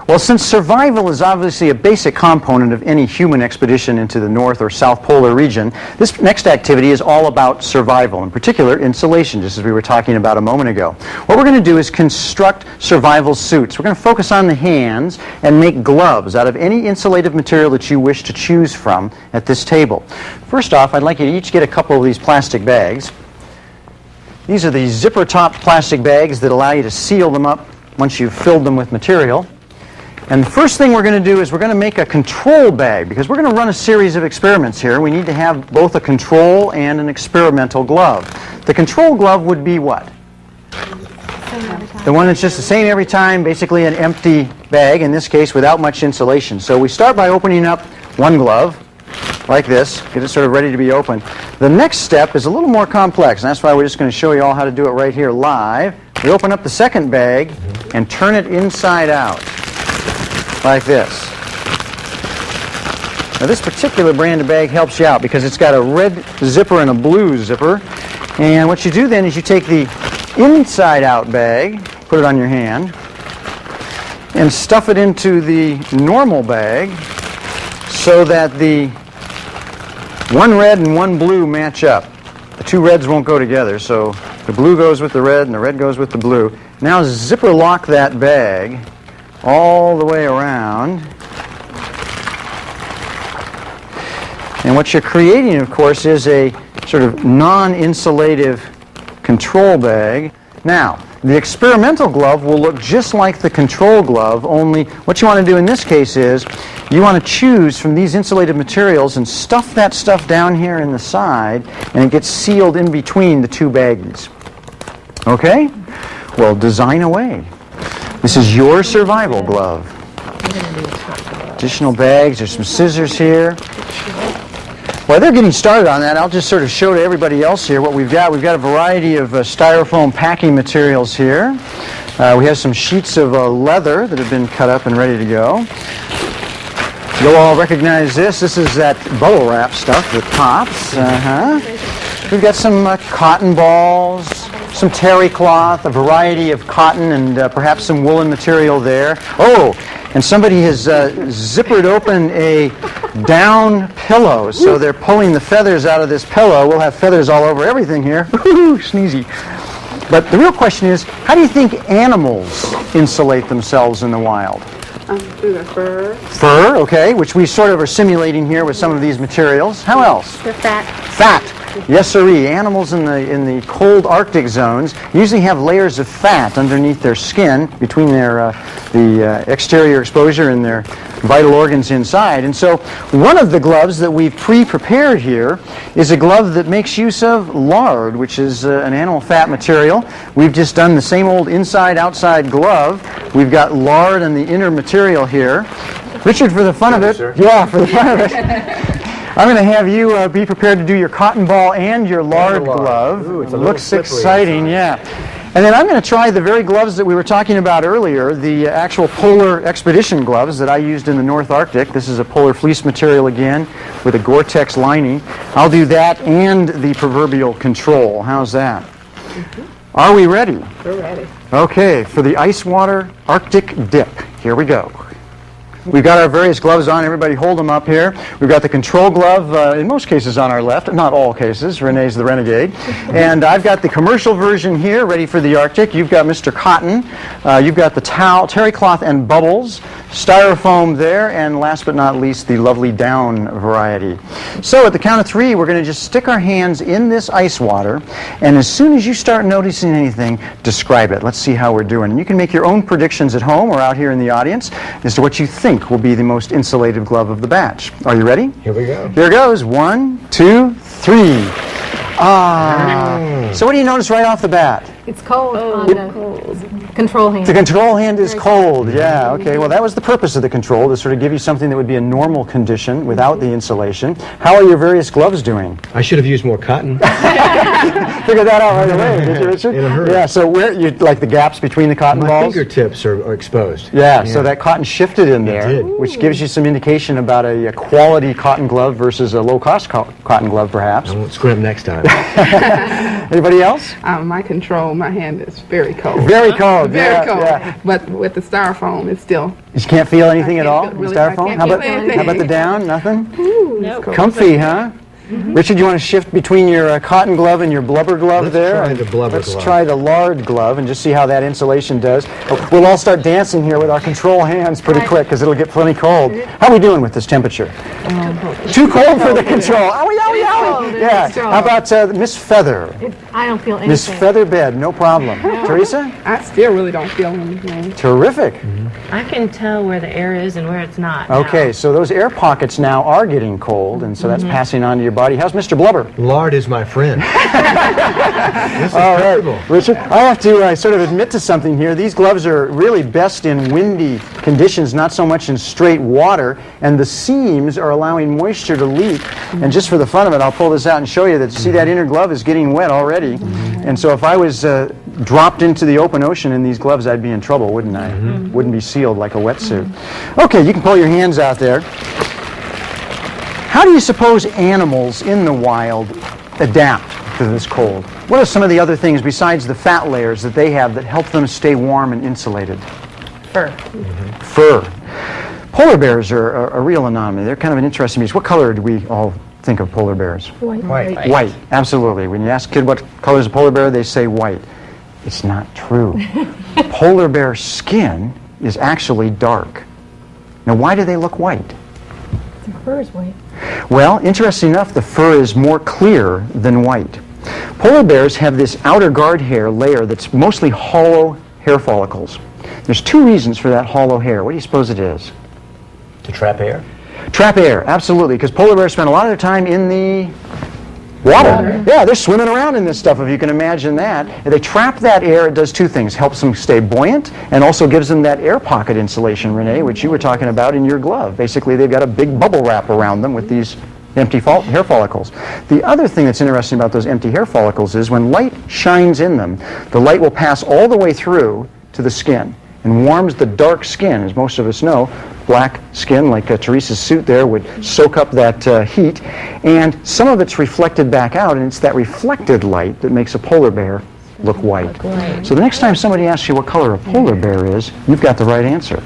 Well, since survival is obviously a basic component of any human expedition into the North or South Polar region, this next activity is all about survival, in particular insulation, just as we were talking about a moment ago. What we're going to do is construct survival suits. We're going to focus on the hands and make gloves out of any insulative material that you wish to choose from at this table. First off, I'd like you to each get a couple of these plastic bags. These are the zipper-topped plastic bags that allow you to seal them up once you've filled them with material. And the first thing we're going to do is we're going to make a control bag, because we're going to run a series of experiments here. We need to have both a control and an experimental glove. The control glove would be what? The one that's just the same every time, basically an empty bag, in this case without much insulation. So we start by opening up one glove, like this, get it sort of ready to be opened. The next step is a little more complex, and that's why we're just going to show you all how to do it right here live. We open up the second bag and turn it inside out. Like this. Now this particular brand of bag helps you out because it's got a red zipper and a blue zipper. And what you do then is you take the inside out bag, put it on your hand, and stuff it into the normal bag so that the one red and one blue match up. The two reds won't go together, so the blue goes with the red and the red goes with the blue. Now zipper lock that bag all the way around. And what you're creating, of course, is a sort of non-insulative control bag. Now, the experimental glove will look just like the control glove, only what you want to do in this case is you want to choose from these insulated materials and stuff that stuff down here in the side, and it gets sealed in between the two baggies. Okay? Well, design away. This is your survival glove. Additional bags, there's some scissors here. While they're getting started on that, I'll just sort of show to everybody else here what we've got. We've got a variety of styrofoam packing materials here. We have some sheets of leather that have been cut up and ready to go. You'll all recognize this. This is that bubble wrap stuff that pops. We've got some cotton balls, some terry cloth, a variety of cotton, and perhaps some woolen material there. Oh, and somebody has zippered open a down pillow, so they're pulling the feathers out of this pillow. We'll have feathers all over everything here. Woo-hoo, sneezy. But the real question is, how do you think animals insulate themselves in the wild? Through the fur. Fur, okay, which we sort of are simulating here with some of these materials. How else? The fat. Fat. Yes, sirree. Animals in the cold Arctic zones usually have layers of fat underneath their skin between their the exterior exposure and their vital organs inside. And so one of the gloves that we've pre-prepared here is a glove that makes use of lard, which is an animal fat material. We've just done the same old inside-outside glove. We've got lard in the inner material here. Richard, for the fun of it, yeah, for the fun of it, I'm going to have you be prepared to do your cotton ball and your lard glove. Ooh, it looks exciting, yeah. And then I'm going to try the very gloves that we were talking about earlier, the actual polar expedition gloves that I used in the North Arctic. This is a polar fleece material again with a Gore-Tex lining. I'll do that and the proverbial control. How's that? Mm-hmm. Are we ready? We're ready. Okay, for the ice water Arctic dip. Here we go. We've got our various gloves on. Everybody hold them up here. We've got the control glove, in most cases on our left, not all cases. Renee's the renegade. And I've got the commercial version here, ready for the Arctic. You've got Mr. Cotton. You've got the towel, terry cloth and bubbles, styrofoam there, and last but not least, the lovely down variety. So at the count of 3, we're going to just stick our hands in this ice water, and as soon as you start noticing anything, describe it. Let's see how we're doing. And you can make your own predictions at home or out here in the audience as to what you think will be the most insulated glove of the batch. Are you ready? Here we go. Here goes. 1, 2, 3. So what do you notice right off the bat? It's cold on the control hand. The control hand is cold. Yeah, okay. Well, that was the purpose of the control, to sort of give you something that would be a normal condition without the insulation. How are your various gloves doing? I should have used more cotton. Figured that out right away, did you, Richard? In a hurry. Yeah, so where you like the gaps between the cotton My balls? fingertips are exposed. Yeah, so that cotton shifted in there, did. which gives you some indication about a quality cotton glove versus a low-cost cotton glove, perhaps. I won't scrimp next time. Anybody else? My hand is very cold. Very cold. cold. Very Yeah, cold. yeah. But with the styrofoam, it's still You can't feel anything at all? feel really- Styrofoam? I can't How feel about, anything. how about the down? Nothing? Nope. Comfy, huh? Richard, you want to shift between your cotton glove and your blubber glove Let's there? try the blubber Let's glove. try the lard glove and just see how that insulation does. We'll all start dancing here with our control hands pretty quick because it'll get plenty cold. How are we doing with this temperature? Too cold for the control. Owie, owie, owie. Yeah. How about Miss Feather? I don't feel anything. Miss Featherbed, no problem. Teresa? I still really don't feel anything. Terrific. I can tell where the air is and where it's not. now. Okay, so those air pockets now are getting cold, and so that's passing on to your body. How's Mr. Blubber? Lard is my friend. This is All right, comfortable. Richard, I have to sort of admit to something here. These gloves are really best in windy conditions, not so much in straight water, and the seams are allowing moisture to leak. And just for the fun of it, I'll pull this out and show you that, see, that inner glove is getting wet already. And so if I was dropped into the open ocean in these gloves, I'd be in trouble, wouldn't I? Wouldn't be sealed like a wetsuit. Okay, you can pull your hands out there. How do you suppose animals in the wild adapt to this cold? What are some of the other things besides the fat layers that they have that help them stay warm and insulated? Fur. Fur. Polar bears are a real anomaly. They're kind of an interesting beast. What color do we all think of polar bears? White. White, absolutely. When you ask a kid what color is a polar bear, they say white. It's not true. Polar bear skin is actually dark. Now, why do they look white? The fur is white. Well, interesting enough, the fur is more clear than white. Polar bears have this outer guard hair layer that's mostly hollow hair follicles. There's two reasons for that hollow hair. What do you suppose it is? To trap air? Trap air, absolutely, because polar bears spend a lot of their time in the water. Yeah, they're swimming around in this stuff, if you can imagine that. If they trap that air, it does two things. Helps them stay buoyant and also gives them that air pocket insulation, Renee, which you were talking about in your glove. Basically, they've got a big bubble wrap around them with these empty hair follicles. The other thing that's interesting about those empty hair follicles is when light shines in them, the light will pass all the way through to the skin and warms the dark skin, as most of us know. Black skin, like Teresa's suit there, would soak up that heat, and some of it's reflected back out, and it's that reflected light that makes a polar bear look white. So the next time somebody asks you what color a polar bear is, you've got the right answer.